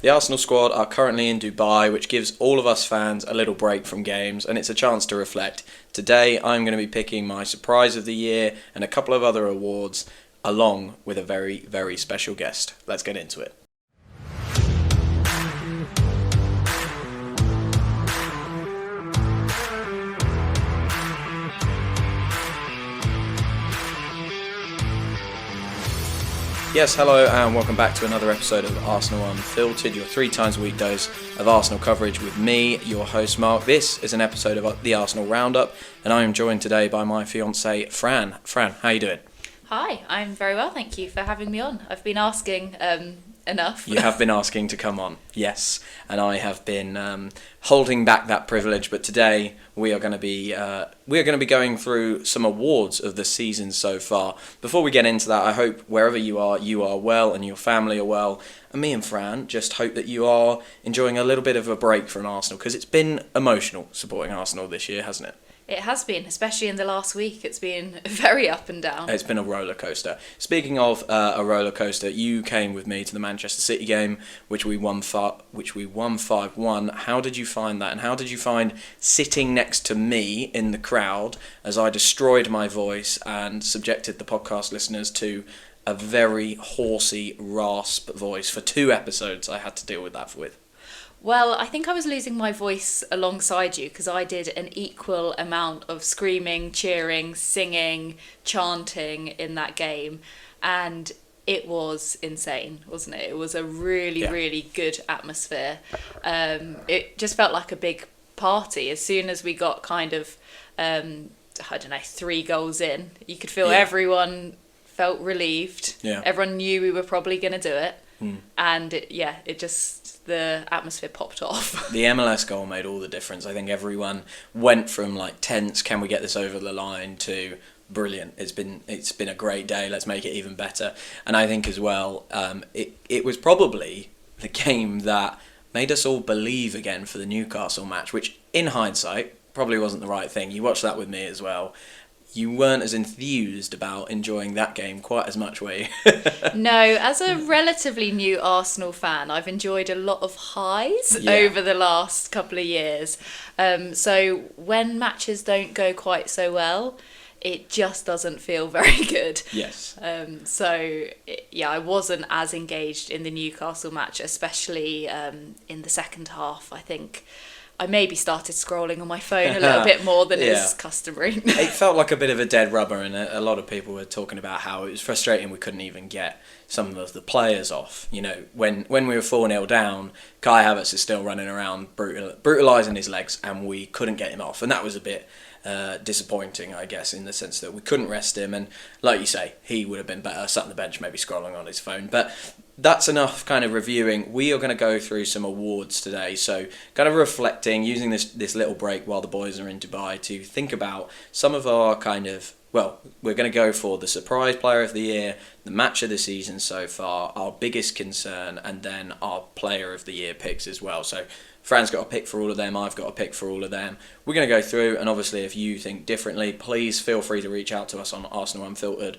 The Arsenal squad are currently in Dubai, which gives all of us fans a little break from games, and it's a chance to reflect. Today, I'm going to be picking my surprise of the year and a couple of other awards, along with a very, very special guest. Let's get into it. Yes, hello and welcome back to another episode of Arsenal Unfiltered, your 3 times a week dose of Arsenal coverage with me, your host Mark. This is an episode of the Arsenal Roundup, and I am joined today by my fiancée Fran. Fran, how you doing? Hi, I'm very well, thank you for having me on. I've been asking enough. You have been asking to come on, yes, and I have been holding back that privilege. But today we are going to be going through some awards of the season so far. Before we get into that, I hope wherever you are well and your family are well. And me and Fran just hope that you are enjoying a little bit of a break from Arsenal, because it's been emotional supporting Arsenal this year, hasn't it? It has been, especially in the last week. It's been very up and down. It's been a roller coaster. Speaking of a roller coaster, you came with me to the Manchester City game, which we won 5-1. How did you find that? And how did you find sitting next to me in the crowd as I destroyed my voice and subjected the podcast listeners to a very horsey rasp voice for 2 episodes? I had to deal with that with. Well, I think I was losing my voice alongside you because I did an equal amount of screaming, cheering, singing, chanting in that game, and it was insane, wasn't it? It was a really good atmosphere. It just felt like a big party. As soon as we got kind of, 3 goals in, you could feel everyone felt relieved. Yeah. Everyone knew we were probably going to do it. And the atmosphere popped off. The MLS goal made all the difference. I think everyone went from like tense, can we get this over the line, to brilliant. It's been a great day. Let's make it even better. And I think as well, it was probably the game that made us all believe again for the Newcastle match, which in hindsight probably wasn't the right thing. You watched that with me as well. You weren't as enthused about enjoying that game quite as much, were you? No, as a relatively new Arsenal fan, I've enjoyed a lot of highs over the last couple of years. So when matches don't go quite so well, it just doesn't feel very good. Yes. I wasn't as engaged in the Newcastle match, especially in the second half. I think I maybe started scrolling on my phone a little bit more than is customary. It felt like a bit of a dead rubber, and a lot of people were talking about how it was frustrating we couldn't even get some of the players off. You know, when we were 4-0 down, Kai Havertz is still running around brutalising his legs, and we couldn't get him off. And that was a bit disappointing, I guess, in the sense that we couldn't rest him. And like you say, he would have been better sat on the bench, maybe scrolling on his phone. But that's enough kind of reviewing. We are going to go through some awards today. So kind of reflecting, using this little break while the boys are in Dubai to think about some of our kind of, well, we're going to go for the surprise player of the year, the match of the season so far, our biggest concern, and then our player of the year picks as well. So Fran's got a pick for all of them, I've got a pick for all of them. We're going to go through, and obviously if you think differently, please feel free to reach out to us on Arsenal Unfiltered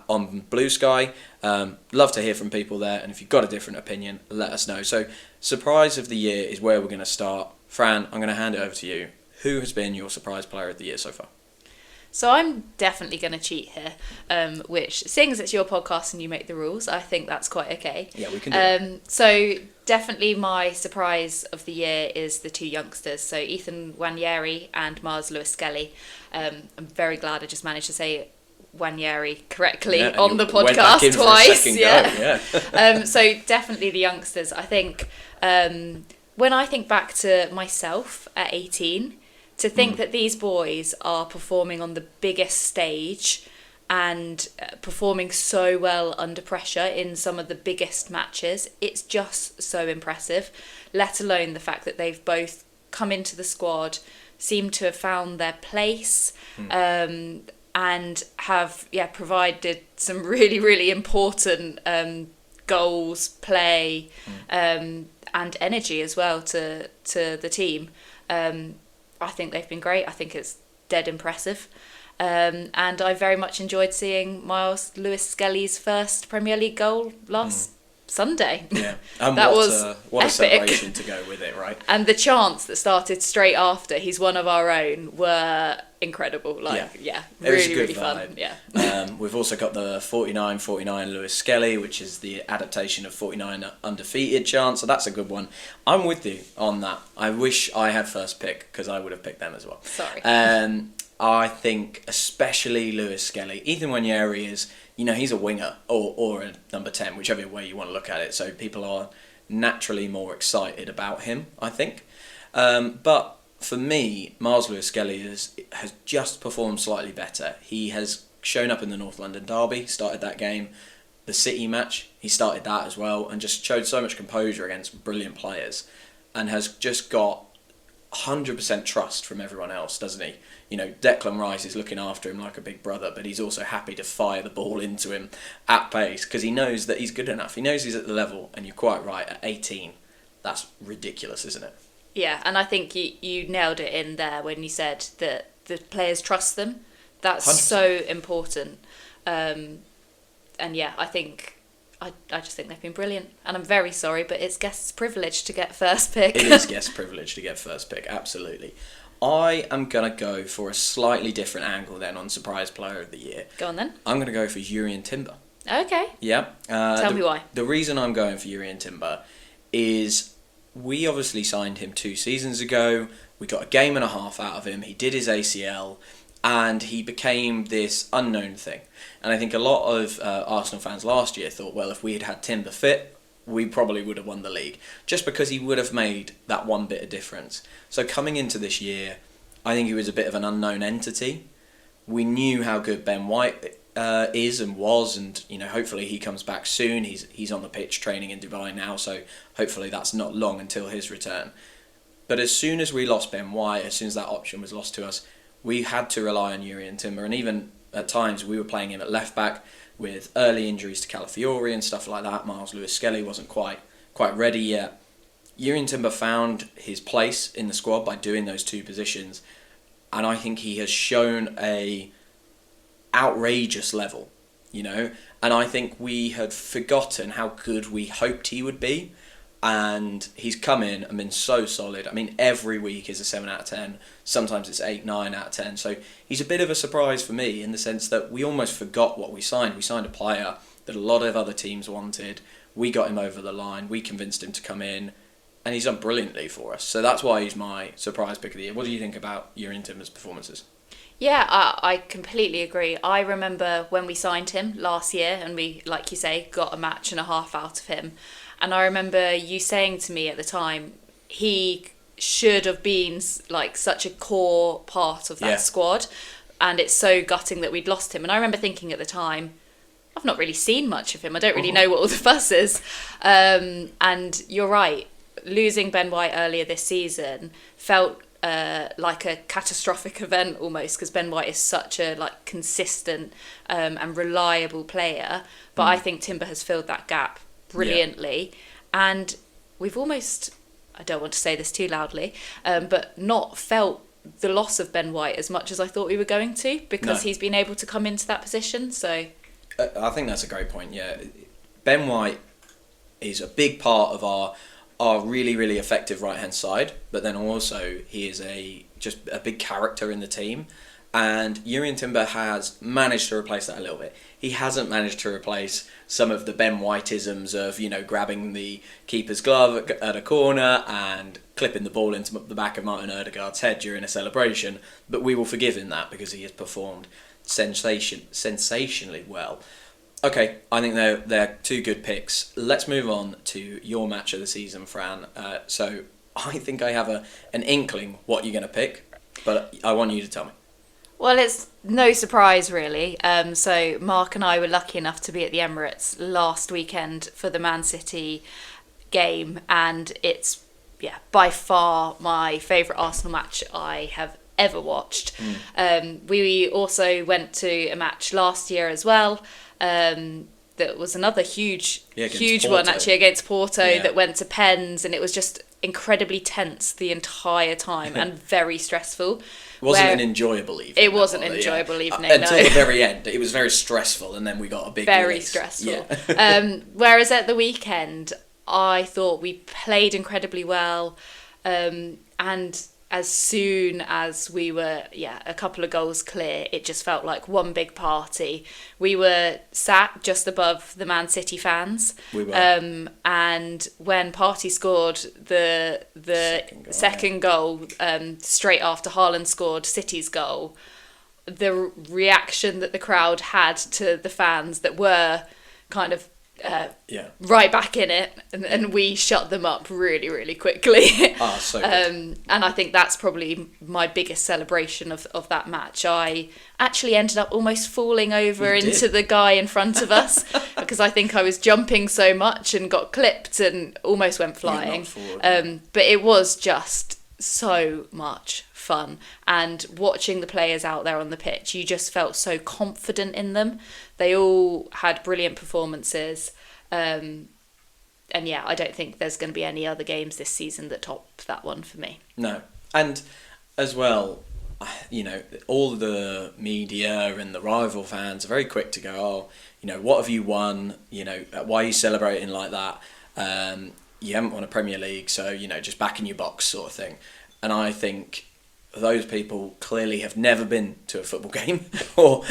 on Blue Sky. Love to hear from people there, and if you've got a different opinion, let us know. So surprise of the year is where we're going to start. Fran, I'm going to hand it over to you. Who has been your surprise player of the year so far? So I'm definitely going to cheat here, which, seeing as it's your podcast and you make the rules, I think that's quite okay. Yeah, we can do it. So definitely my surprise of the year is the 2 youngsters, so Ethan Nwaneri and Mars Lewis-Skelly. I'm very glad I just managed to say Nwaneri correctly on the podcast twice. So definitely the youngsters. I think when I think back to myself at 18, to think that these boys are performing on the biggest stage and performing so well under pressure in some of the biggest matches, it's just so impressive, let alone the fact that they've both come into the squad, seem to have found their place, and have provided some really, really important goals, play, and energy as well to the team. I think they've been great. I think it's dead impressive. And I very much enjoyed seeing Miles Lewis-Skelly's first Premier League goal last Sunday. Yeah, and That what was what a epic. celebration to go with it, right? And the chants that started straight after he's one of our own were incredible. Like, yeah, It was a really, good really vibe. fun. Yeah. We've also got the 49-49 Lewis Skelly, which is the adaptation of 49 undefeated chant, so that's a good one. I'm with you on that. I wish I had first pick, because I would have picked them as well. Sorry. I think especially Lewis Skelly. Ethan Wanyeri is, he's a winger or a number 10, whichever way you want to look at it. So people are naturally more excited about him, I think. But for me, Miles Lewis Skelly has just performed slightly better. He has shown up in the North London derby, started that game. The City match, he started that as well, and just showed so much composure against brilliant players, and has just got 100% trust from everyone else, doesn't he? Declan Rice is looking after him like a big brother, but he's also happy to fire the ball into him at pace because he knows that he's good enough. He knows he's at the level, and you're quite right, at 18, that's ridiculous, isn't it? Yeah, and I think you nailed it in there when you said that the players trust them. That's 100%. so important. And yeah, I just think they've been brilliant. And I'm very sorry, but it's guest's privilege to get first pick. It is guest privilege to get first pick, absolutely. I am going to go for a slightly different angle then on Surprise Player of the Year. Go on then. I'm going to go for Jurrien Timber. Okay. Yeah. Tell me why. The reason I'm going for Jurrien Timber is we obviously signed him 2 seasons ago. We got a game and a half out of him. He did his ACL, and he became this unknown thing. And I think a lot of Arsenal fans last year thought, well, if we had had Timber fit, we probably would have won the league, just because he would have made that one bit of difference. So coming into this year, I think he was a bit of an unknown entity. We knew how good Ben White is and was, and hopefully he comes back soon. He's on the pitch training in Dubai now, so hopefully that's not long until his return. But as soon as we lost Ben White, as soon as that option was lost to us, we had to rely on Jurrien Timber, and even at times we were playing him at left back with early injuries to Calafiori and stuff like that. Miles Lewis Skelly wasn't quite ready yet. Jurrien Timber found his place in the squad by doing those 2 positions, and I think he has shown a outrageous level, and I think we had forgotten how good we hoped he would be, and he's come in and been so solid. I mean, every week is a 7 out of 10. Sometimes it's 8, 9 out of 10. So he's a bit of a surprise for me in the sense that we almost forgot what we signed. We signed a player that a lot of other teams wanted. We got him over the line. We convinced him to come in, and he's done brilliantly for us. So that's why he's my surprise pick of the year. What do you think about Jurrien Timber's performances? Yeah, I completely agree. I remember when we signed him last year, and we, like you say, got a match and a half out of him. And I remember you saying to me at the time, he should have been like such a core part of that squad, and it's so gutting that we'd lost him. And I remember thinking at the time, I've not really seen much of him. I don't really know what all the fuss is. And you're right, losing Ben White earlier this season felt like a catastrophic event almost, because Ben White is such a consistent and reliable player. But I think Timber has filled that gap brilliantly, and we've almost, I don't want to say this too loudly, but not felt the loss of Ben White as much as I thought we were going to, because he's been able to come into that position. So I think that's a great point. Yeah, Ben White is a big part of our really, really effective right hand side, but then also he is just a big character in the team. And Jurrien Timber has managed to replace that a little bit. He hasn't managed to replace some of the Ben Whiteisms of, grabbing the keeper's glove at a corner and clipping the ball into the back of Martin Odegaard's head during a celebration. But we will forgive him that because he has performed sensationally well. Okay, I think they're 2 good picks. Let's move on to your match of the season, Fran. So I think I have an inkling what you're going to pick, but I want you to tell me. Well, it's no surprise, really. So Mark and I were lucky enough to be at the Emirates last weekend for the Man City game, and it's by far my favourite Arsenal match I have ever watched. We also went to a match last year as well. That was another huge one actually against Porto that went to pens, and it was just incredibly tense the entire time and very stressful. It wasn't an enjoyable evening. It wasn't an enjoyable evening, until the very end. It was very stressful, and then we got a big very release. stressful. Yeah. Whereas at the weekend, I thought we played incredibly well, and as soon as we were a couple of goals clear, it just felt like one big party. We were sat just above the Man City fans. We were. And when Partey scored the second goal, straight after Haaland scored City's goal, the reaction that the crowd had to the fans that were kind of right back in it, and we shut them up really, really quickly. So good. And I think that's probably my biggest celebration of that match. I actually ended up almost falling over into the guy in front of us because I think I was jumping so much and got clipped and almost went flying. But it was just so much fun, and watching the players out there on the pitch, you just felt so confident in them. They all had brilliant performances, and I don't think there's going to be any other games this season that top that one for me. No, and as well, all the media and the rival fans are very quick to go, what have you won? Why are you celebrating like that? You haven't won a Premier League, so just back in your box sort of thing. And I think those people clearly have never been to a football game or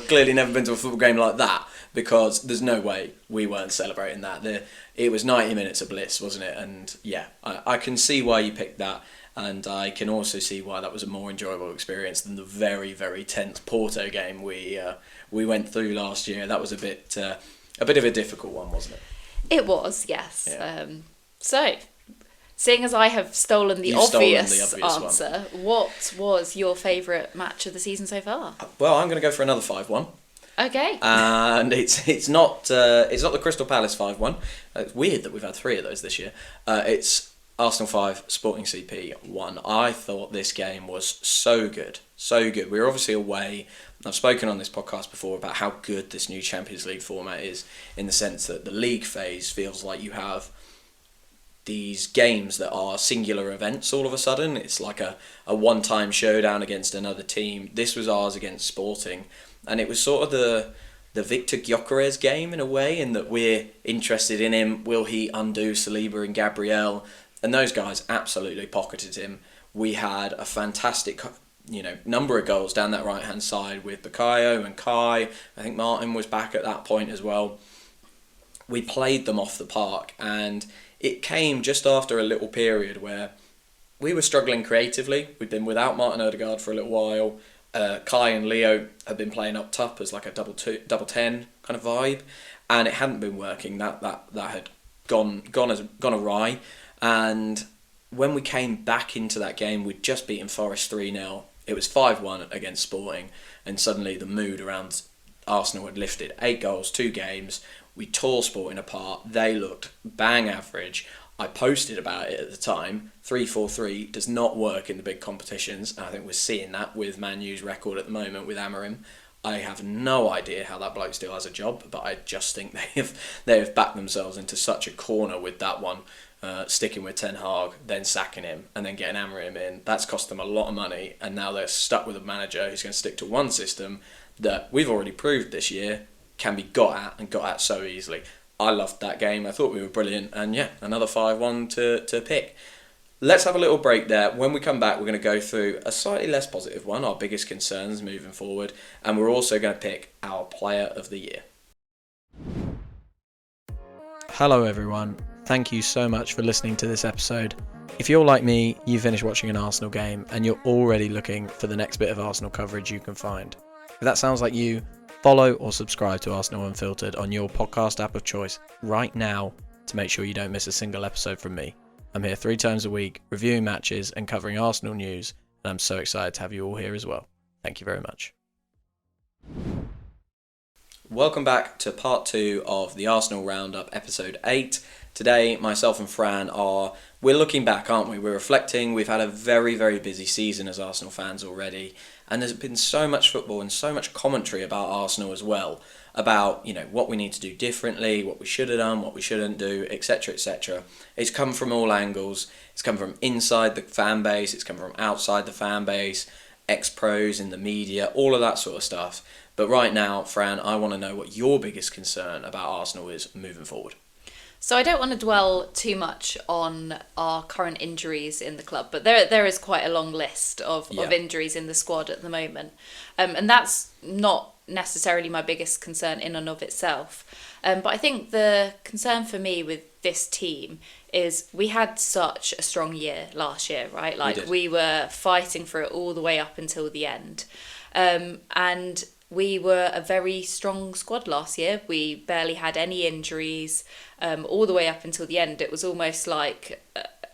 clearly never been to a football game like that, because there's no way we weren't celebrating that. It was 90 minutes of bliss, wasn't it? And I can see why you picked that, and I can also see why that was a more enjoyable experience than the very, very tense Porto game we went through last year. That was a bit of a difficult one, wasn't it? It was, yes. Yeah. So, seeing as I have stolen the obvious answer, what was your favourite match of the season so far? Well, I'm going to go for another 5-1. Okay. And it's not the Crystal Palace 5-1. It's weird that we've had 3 of those this year. It's Arsenal 5, Sporting CP 1. I thought this game was so good. So good. We were obviously away. I've spoken on this podcast before about how good this new Champions League format is, in the sense that the league phase feels like you have these games that are singular events all of a sudden. It's like a one-time showdown against another team. This was ours against Sporting, and it was sort of the Victor Gyökeres game in a way, in that we're interested in him. Will he undo Saliba and Gabriel? And those guys absolutely pocketed him. We had a fantastic number of goals down that right-hand side with Bukayo and Kai. I think Martin was back at that point as well. We played them off the park, and it came just after a little period where we were struggling creatively. We'd been without Martin Odegaard for a little while. Kai and Leo had been playing up top as like a double 10 kind of vibe, and it hadn't been working. That had gone awry. And when we came back into that game, we'd just beaten Forest 3-0. It was 5-1 against Sporting, and suddenly the mood around Arsenal had lifted. 8 goals, 2 games. We tore Sporting apart. They looked bang average. I posted about it at the time. 3-4-3 does not work in the big competitions. And I think we're seeing that with Man U's record at the moment with Amorim. I have no idea how that bloke still has a job, but I just think they have backed themselves into such a corner with that one. Sticking with Ten Hag, then sacking him, and then getting Amorim in. That's cost them a lot of money, and now they're stuck with a manager who's going to stick to one system that we've already proved this year can be got at so easily. I loved that game. I thought we were brilliant, and another 5-1 to pick. Let's have a little break there. When we come back, we're going to go through a slightly less positive one, our biggest concerns moving forward, and we're also going to pick our player of the year. Hello everyone. Thank you so much for listening to this episode. If you're like me, you finished watching an Arsenal game and you're already looking for the next bit of Arsenal coverage you can find. If that sounds like you, follow or subscribe to Arsenal Unfiltered on your podcast app of choice right now to make sure you don't miss a single episode from me. I'm here 3 times a week, reviewing matches and covering Arsenal news, and I'm so excited to have you all here as well. Thank you very much. Welcome back to part 2 of the Arsenal Roundup, episode 8. Today, myself and Fran we're looking back, aren't we? We're reflecting. We've had a very, very busy season as Arsenal fans already, And there's been so much football and so much commentary about Arsenal as well, about, you know, what we need to do differently, what we should have done, what we shouldn't do, etc., etc. It's come from all angles. It's come from inside the fan base, it's come from outside the fan base, ex-pros in the media, all of that sort of stuff. But right now, Fran, I want to know what your biggest concern about Arsenal is moving forward. So I don't want to dwell too much on our current injuries in the club, but there is quite a long list of injuries in the squad at the moment. And that's not necessarily my biggest concern in and of itself. But I think the concern for me with this team is we had such a strong year last year, right? Like we were fighting for it all the way up until the end. And we were a very strong squad last year. We barely had any injuries all the way up until the end. It was almost like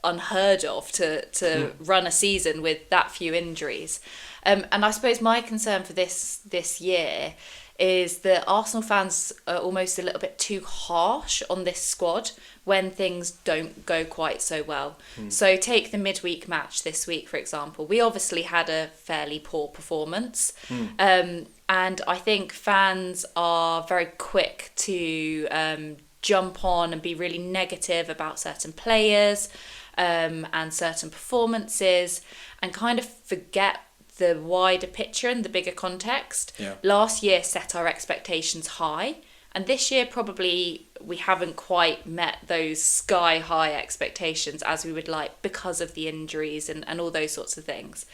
unheard of to run a season with that few injuries. And I suppose my concern for this year is that Arsenal fans are almost a little bit too harsh on this squad when things don't go quite so well. So take the midweek match this week, for example. We obviously had a fairly poor performance. And I think fans are very quick to jump on and be really negative about certain players and certain performances and kind of forget the wider picture and the bigger context. Last year set our expectations high, and this year probably we haven't quite met those sky high expectations as we would like because of the injuries and all those sorts of things.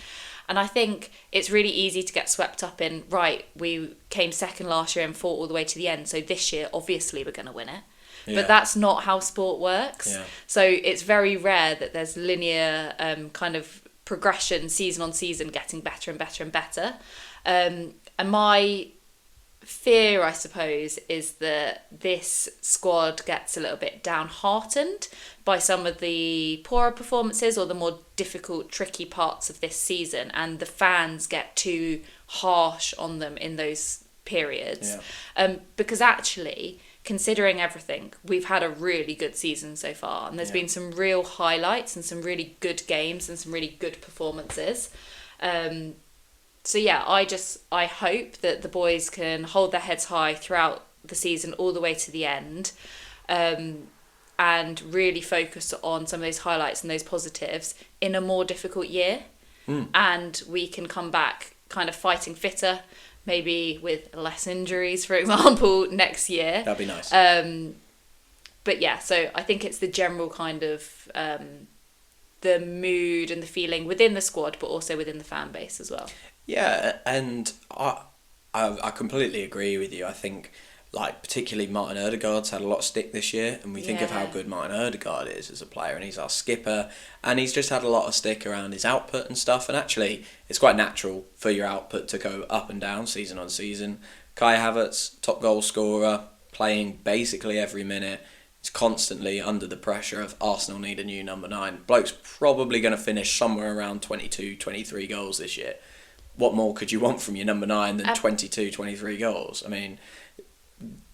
And I think it's really easy to get swept up in, right, we came second last year and fought all the way to the end, so this year obviously we're going to win it. But that's not how sport works. So it's very rare that there's linear kind of progression season on season, getting better and better and better. And my fear, I suppose, is that this squad gets a little bit downhearted by some of the poorer performances or the more difficult, tricky parts of this season, and the fans get too harsh on them in those periods. Because actually, considering everything, we've had a really good season so far, and there's been some real highlights and some really good games and some really good performances. So yeah, I hope that the boys can hold their heads high throughout the season all the way to the end, and really focus on some of those highlights and those positives in a more difficult year. And we can come back kind of fighting fitter, maybe with less injuries, for example, next year. That'd be nice. But yeah, so I think it's the general kind of the mood and the feeling within the squad, but also within the fan base as well. Yeah, and I completely agree with you. I think, like, particularly Martin Ødegaard's had a lot of stick this year, and we think of how good Martin Ødegaard is as a player, and he's our skipper, and he's just had a lot of stick around his output and stuff, and actually it's quite natural for your output to go up and down season on season. Kai Havertz, top goal scorer, playing basically every minute. He's constantly under the pressure of Arsenal need a new number 9. Bloke's probably going to finish somewhere around 22, 23 goals this year. What more could you want from your number 9 than 22, 23 goals? I mean,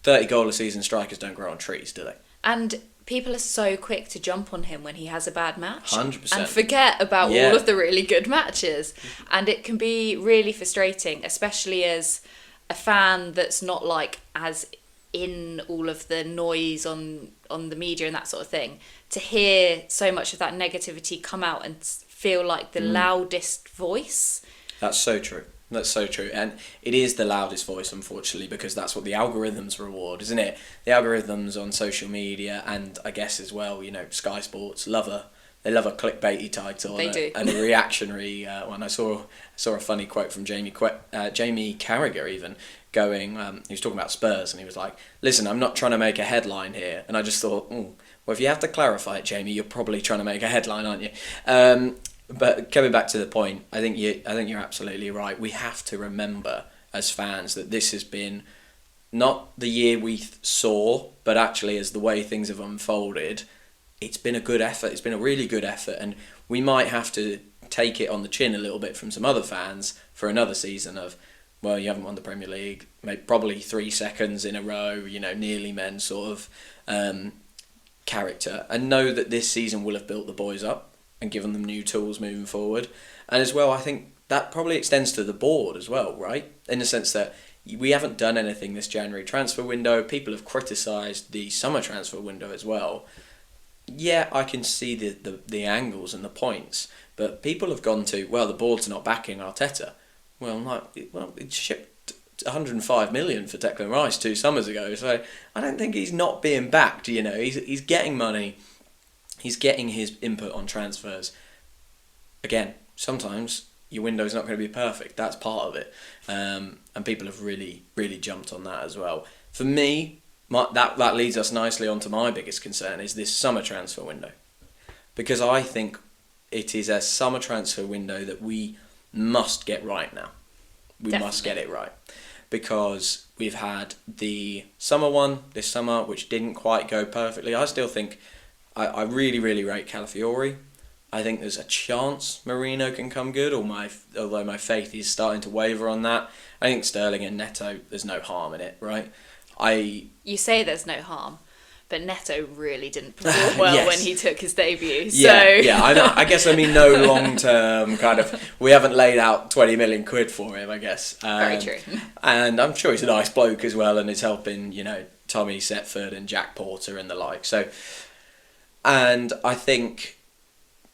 30 goal a season strikers don't grow on trees, do they? And people are so quick to jump on him when he has a bad match. 100%. And forget about all of the really good matches. And it can be really frustrating, especially as a fan that's not like as in all of the noise on the media and that sort of thing, to hear so much of that negativity come out and feel like the loudest voice. That's so true. That's so true. And it is the loudest voice, unfortunately, because that's what the algorithms reward, isn't it? The algorithms on social media, and I guess as well, you know, Sky Sports they love a clickbaity title. They do. And a reactionary one. I saw a funny quote from Jamie Carragher even, going, he was talking about Spurs, and he was like, listen, I'm not trying to make a headline here. And I just thought, well, if you have to clarify it, Jamie, you're probably trying to make a headline, aren't you? But coming back to the point, I think you're absolutely right. We have to remember as fans that this has been not the year we saw, but actually as the way things have unfolded, it's been a good effort. It's been a really good effort, and we might have to take it on the chin a little bit from some other fans for another season of, well, you haven't won the Premier League, maybe probably 3 seconds in a row, you know, nearly men sort of character, and know that this season will have built the boys up. and given them new tools moving forward. And as well, I think that probably extends to the board as well, right? In the sense that we haven't done anything this January transfer window. People have criticised the summer transfer window as well. Yeah, I can see the angles and the points, but people have gone to, well, the board's not backing Arteta. Well, it shipped 105 million for Declan Rice 2 summers ago, so I don't think he's not being backed. He's getting money, he's getting his input on transfers. Again, sometimes your window's not going to be perfect. That's part of it, and people have really, really jumped on that as well. For me, that leads us nicely onto my biggest concern is this summer transfer window, because I think it is a summer transfer window that we must get right now. We Definitely. must get it right, because we've had the summer one this summer, which didn't quite go perfectly. I still think I really, really rate Calafiori. I think there's a chance Mourinho can come good, although my faith is starting to waver on that. I think Sterling and Neto, there's no harm in it, right? You say there's no harm, but Neto really didn't perform well Yes. when he took his debut. Yeah, I know. I guess no long-term kind of... We haven't laid out 20 million quid for him, I guess. Very true. And I'm sure he's a nice bloke as well, and is helping, Tommy Setford and Jack Porter and the like. So, and I think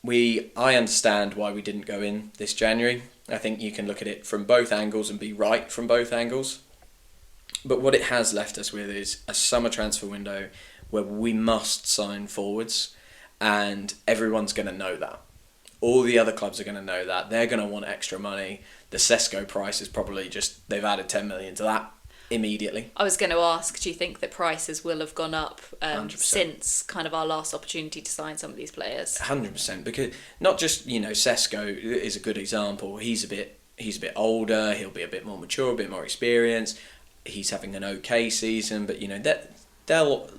I understand why we didn't go in this January. I think you can look at it from both angles and be right from both angles. But what it has left us with is a summer transfer window where we must sign forwards, and everyone's going to know that. All the other clubs are going to know that. They're going to want extra money. The Sesko price is probably they've added 10 million to that immediately. I was going to ask, do you think that prices will have gone up 100%. since kind of our last opportunity to sign some of these players? 100%, because not just, Sesko is a good example. He's a bit older, he'll be a bit more mature, a bit more experienced. He's having an okay season, but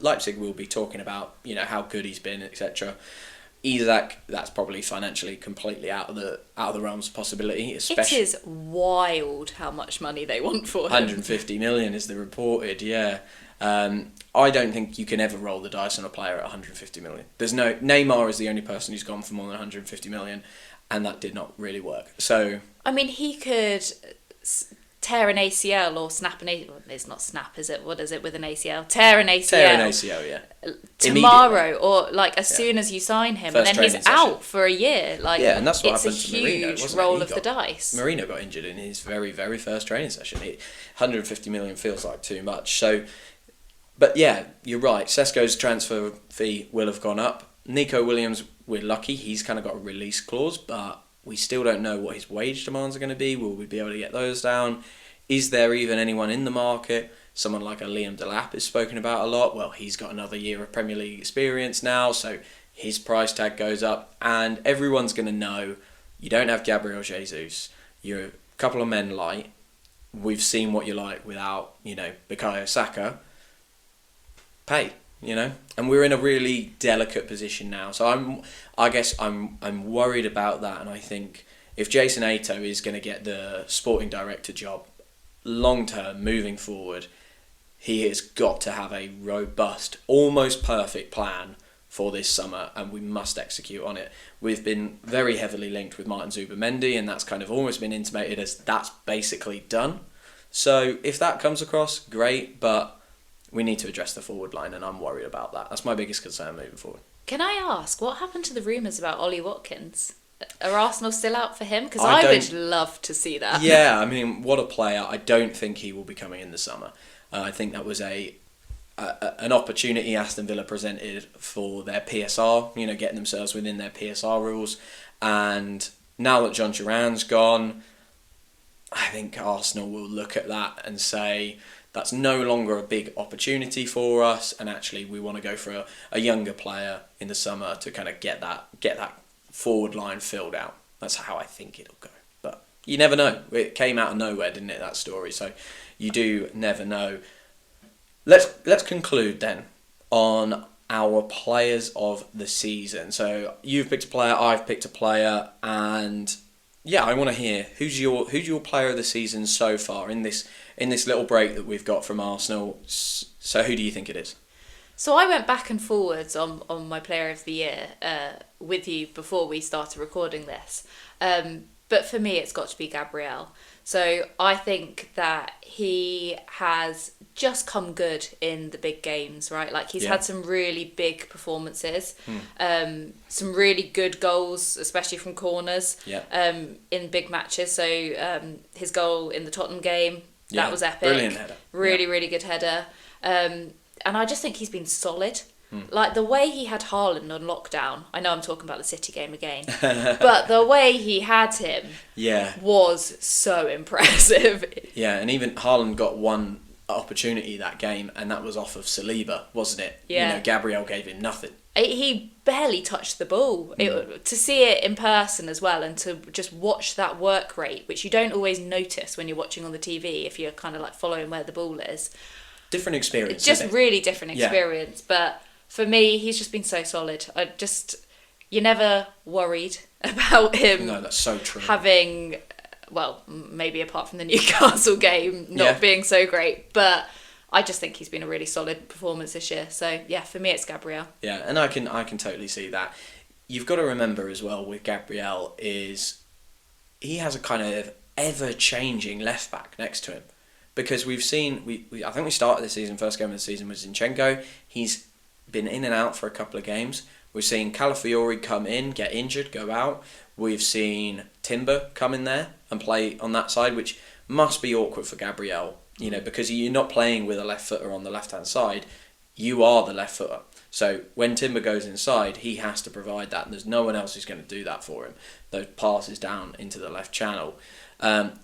Leipzig will be talking about how good he's been, etc. Isak, that's probably financially completely out of the realms of possibility. It is wild how much money they want for him. 150 million is the reported, yeah. I don't think you can ever roll the dice on a player at 150 million. Neymar is the only person who's gone for more than 150 million, and that did not really work. So I mean, he could tear an ACL or snap an ACL. It's not snap, is it? What is it with an ACL? Tear an ACL. Tear an ACL, yeah. Tomorrow, or as soon as you sign him, First and then he's training session. out for a year. Yeah, and that's what it's happened to Mourinho, a huge wasn't it? roll of the dice. Mourinho got injured in his very, very first training session. 150 million feels like too much. So, but yeah, you're right. Sesko's transfer fee will have gone up. Nico Williams, we're lucky. He's kind of got a release clause, but we still don't know what his wage demands are going to be. Will we be able to get those down? Is there even anyone in the market? Someone like a Liam Delap is spoken about a lot. Well, he's got another year of Premier League experience now, so his price tag goes up, and everyone's going to know you don't have Gabriel Jesus. You're a couple of men light. We've seen what you're like without, Bukayo Saka. Pay, and we're in a really delicate position now. So I guess I'm worried about that, and I think if Jason Ato is going to get the sporting director job long term moving forward, he has got to have a robust, almost perfect plan for this summer, and we must execute on it. We've been very heavily linked with Martin Zubimendi, and that's kind of almost been intimated as that's basically done. So if that comes across, great, but we need to address the forward line, and I'm worried about that. That's my biggest concern moving forward. Can I ask, what happened to the rumours about Ollie Watkins? Are Arsenal still out for him? Because I would love to see that. Yeah, I mean, what a player. I don't think he will be coming in the summer. I think that was an opportunity Aston Villa presented for their PSR, getting themselves within their PSR rules. And now that John Duran's gone, I think Arsenal will look at that and say that's no longer a big opportunity for us, and actually we want to go for a younger player in the summer to kind of get that forward line filled out. That's how I think it'll go. But you never know. It came out of nowhere, didn't it, that story? So you do never know. Let's conclude then on our players of the season. So you've picked a player, I've picked a player, and yeah, I want to hear who's your player of the season so far in this little break that we've got from Arsenal. So who do you think it is? So I went back and forwards on my player of the year with you before we started recording this. But for me, it's got to be Gabriel. So I think that he has just come good in the big games, right? Like he's had some really big performances, some really good goals, especially from corners, in big matches. So his goal in the Tottenham game, that was epic. Brilliant header. Really good header. And I just think he's been solid. Like the way he had Haaland on lockdown, I know I'm talking about the City game again, but the way he had him was so impressive. Yeah, and even Haaland got one opportunity that game, and that was off of Saliba, wasn't it? Yeah. You know, Gabriel gave him nothing. He barely touched the ball. To see it in person as well, and to just watch that work rate, which you don't always notice when you're watching on the TV if you're kind of like following where the ball is. Different experience. Just really different experience, but for me, he's just been so solid. You're never worried about him. No, that's so true. Having, well, maybe apart from the Newcastle game not being so great, but I just think he's been a really solid performance this year. So yeah, for me, it's Gabriel. Yeah, and I can totally see that. You've got to remember as well with Gabriel is he has a kind of ever-changing left back next to him, because we've seen I think we started the season, first game of the season was Zinchenko. He's been in and out for a couple of games. We've seen Calafiori come in, get injured, go out. We've seen Timber come in there and play on that side, which must be awkward for Gabriel, you know, because you're not playing with a left footer on the left-hand side. You are the left footer. So when Timber goes inside, he has to provide that, and there's no one else who's going to do that for him. Those passes down into the left channel. And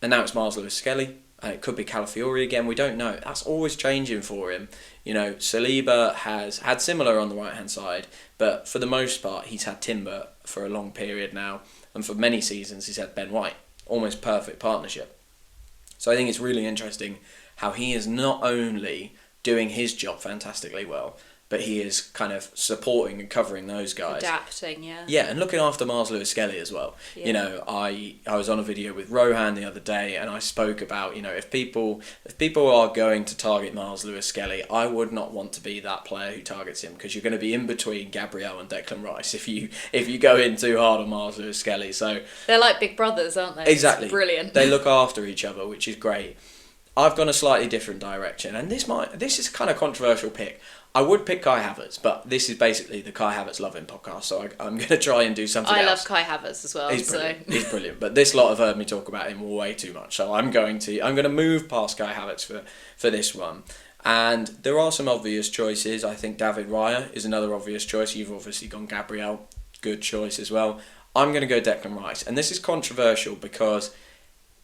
now it's Miles Lewis-Skelly. It could be Calafiori again, we don't know. That's always changing for him. You know, Saliba has had similar on the right-hand side, but for the most part, he's had Timber for a long period now, and for many seasons, he's had Ben White. Almost perfect partnership. So I think it's really interesting how he is not only doing his job fantastically well, but he is kind of supporting and covering those guys. Adapting, yeah. Yeah, and looking after Miles Lewis-Skelly as well. Yeah. You know, I was on a video with Rohan the other day, and I spoke about, you know, if people are going to target Miles Lewis-Skelly, I would not want to be that player who targets him, because you're going to be in between Gabriel and Declan Rice if you go in too hard on Miles Lewis-Skelly. So they're like big brothers, aren't they? Exactly. It's brilliant. They look after each other, which is great. I've gone a slightly different direction, and this is kind of controversial pick. I would pick Kai Havertz, but this is basically the Kai Havertz loving podcast, so I'm going to try and do something else. I love Kai Havertz as well. He's brilliant, but this lot have heard me talk about him way too much, so I'm going to move past Kai Havertz for this one. And there are some obvious choices. I think David Raya is another obvious choice. You've obviously gone Gabriel, good choice as well. I'm going to go Declan Rice, and this is controversial because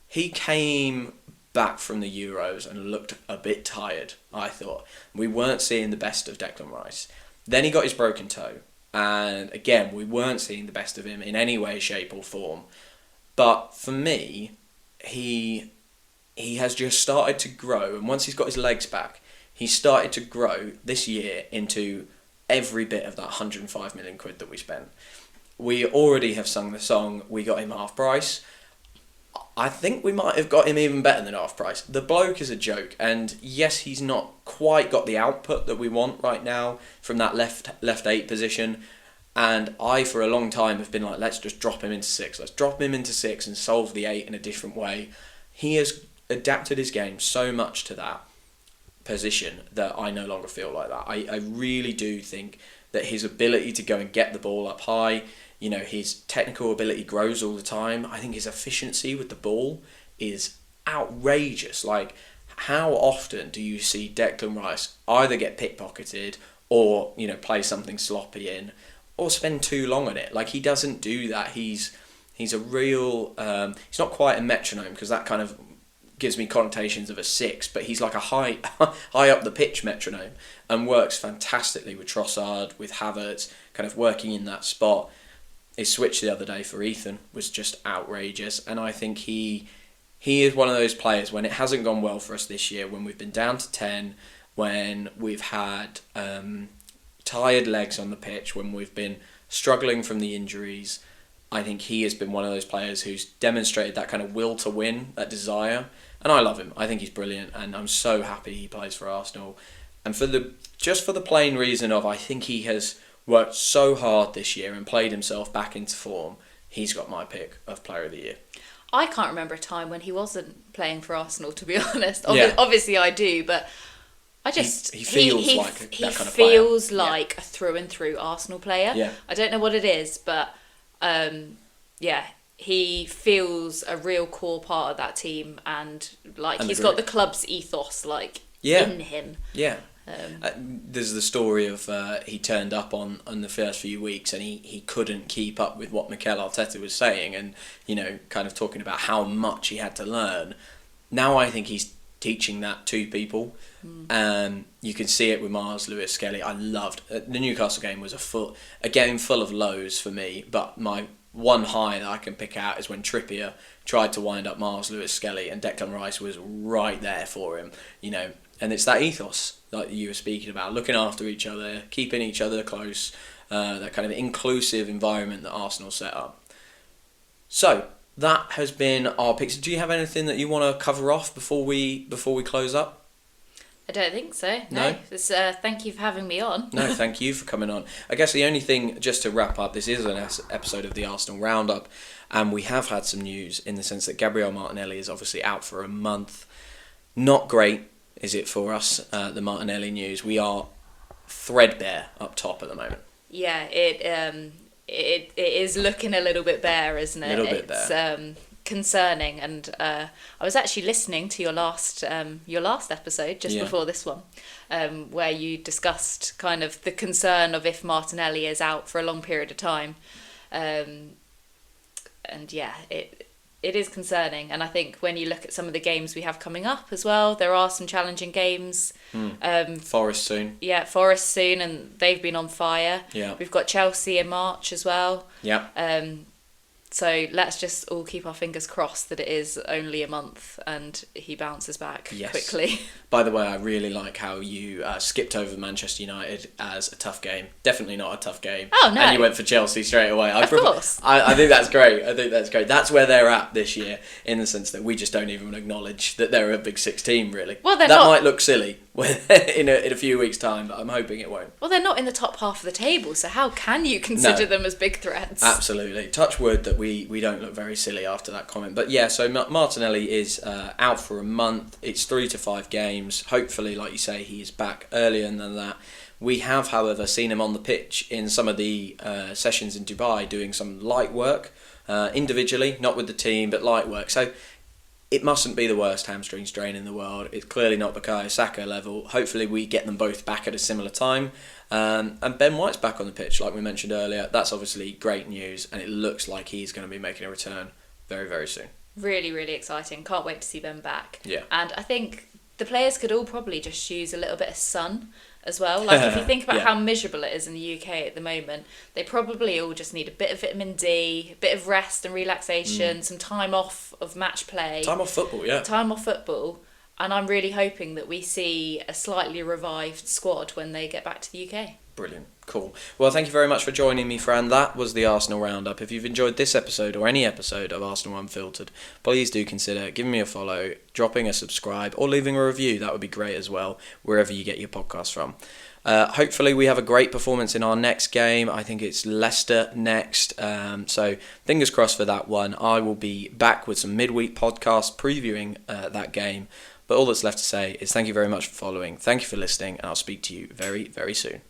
he came back from the Euros and looked a bit tired, I thought. We weren't seeing the best of Declan Rice. Then he got his broken toe, and again, we weren't seeing the best of him in any way, shape or form. But for me, he has just started to grow, and once he's got his legs back, he started to grow this year into every bit of that 105 million quid that we spent. We already have sung the song, we got him half price. I think we might have got him even better than half price. The bloke is a joke, and yes, he's not quite got the output that we want right now from that left 8 position. And I, for a long time, have been like, let's just drop him into 6. Let's drop him into 6 and solve the 8 in a different way. He has adapted his game so much to that position that I no longer feel like that. I really do think that his ability to go and get the ball up high, you know, his technical ability grows all the time. I think his efficiency with the ball is outrageous. Like, how often do you see Declan Rice either get pickpocketed or, you know, play something sloppy in or spend too long on it? Like, he doesn't do that. He's a real... he's not quite a metronome, because that kind of gives me connotations of a 6, but he's like a high up the pitch metronome and works fantastically with Trossard, with Havertz, kind of working in that spot. His switch the other day for Ethan was just outrageous, and I think he is one of those players, when it hasn't gone well for us this year, when we've been down to 10, when we've had tired legs on the pitch, when we've been struggling from the injuries, I think he has been one of those players who's demonstrated that kind of will to win, that desire, and I love him. I think he's brilliant, and I'm so happy he plays for Arsenal. And for the plain reason of, I think he has worked so hard this year and played himself back into form, he's got my pick of Player of the Year. I can't remember a time when he wasn't playing for Arsenal, to be honest. Yeah. Obviously I do, but I just... He feels like that kind of player. He feels like a through-and-through Arsenal player. Yeah. I don't know what it is, but he feels a real core part of that team, and he's got the club's ethos in him. Yeah. There's the story of he turned up on the first few weeks and he couldn't keep up with what Mikel Arteta was saying, and kind of talking about how much he had to learn. Now I think he's teaching that to people. You can see it with Mars Lewis Skelly. I loved the Newcastle game. Was a game full of lows for me, but my one high that I can pick out is when Trippier tried to wind up Mars Lewis Skelly and Declan Rice was right there for him. And it's that ethos like you were speaking about, looking after each other, keeping each other close, that kind of inclusive environment that Arsenal set up. So that has been our picks. Do you have anything that you want to cover off before we close up? I don't think so. No? Thank you for having me on. No, thank you for coming on. I guess the only thing, just to wrap up, this is an episode of the Arsenal Roundup, and we have had some news in the sense that Gabriel Martinelli is obviously out for a month. Not great, is it, for us, the Martinelli news? We are threadbare up top at the moment. Yeah, it is looking a little bit bare, isn't it? A little bit bare. It's concerning, and I was actually listening to your last episode just before this one, where you discussed kind of the concern of if Martinelli is out for a long period of time, and yeah, it is concerning. And I think when you look at some of the games we have coming up as well, there are some challenging games. Forest soon. Yeah, Forest soon, and they've been on fire. Yeah. We've got Chelsea in March as well. Yeah. So let's just all keep our fingers crossed that it is only a month and he bounces back quickly. By the way, I really like how you skipped over Manchester United as a tough game. Definitely not a tough game. Oh, no. And you went for Chelsea straight away. Of course. I think that's great. That's where they're at this year, in the sense that we just don't even acknowledge that they're a Big Six team, really. Well, that might look silly in a few weeks' time, but I'm hoping it won't. Well, they're not in the top half of the table, so how can you consider them as big threats? Absolutely. Touch wood that we don't look very silly after that comment. But yeah, so Martinelli is out for a month. It's 3 to 5 games. Hopefully, like you say, he is back earlier than that. We have, however, seen him on the pitch in some of the sessions in Dubai doing some light work, individually, not with the team, but light work. So it mustn't be the worst hamstring strain in the world. It's clearly not Bukayo Saka level. Hopefully we get them both back at a similar time. And Ben White's back on the pitch, like we mentioned earlier. That's obviously great news, and it looks like he's going to be making a return very, very soon. Really, really exciting. Can't wait to see Ben back. Yeah. And I think the players could all probably just use a little bit of sun as well. Like, if you think about how miserable it is in the UK at the moment, they probably all just need a bit of vitamin D, a bit of rest and relaxation, some time off of match play. Time off football, yeah. Time off football. And I'm really hoping that we see a slightly revived squad when they get back to the UK. Brilliant. Cool. Well, thank you very much for joining me, Fran. That was the Arsenal Roundup. If you've enjoyed this episode or any episode of Arsenal Unfiltered, please do consider giving me a follow, dropping a subscribe, or leaving a review. That would be great as well, wherever you get your podcast from. Hopefully we have a great performance in our next game. I think it's Leicester next. So fingers crossed for that one. I will be back with some midweek podcasts previewing that game. But all that's left to say is thank you very much for following. Thank you for listening, and I'll speak to you very, very soon.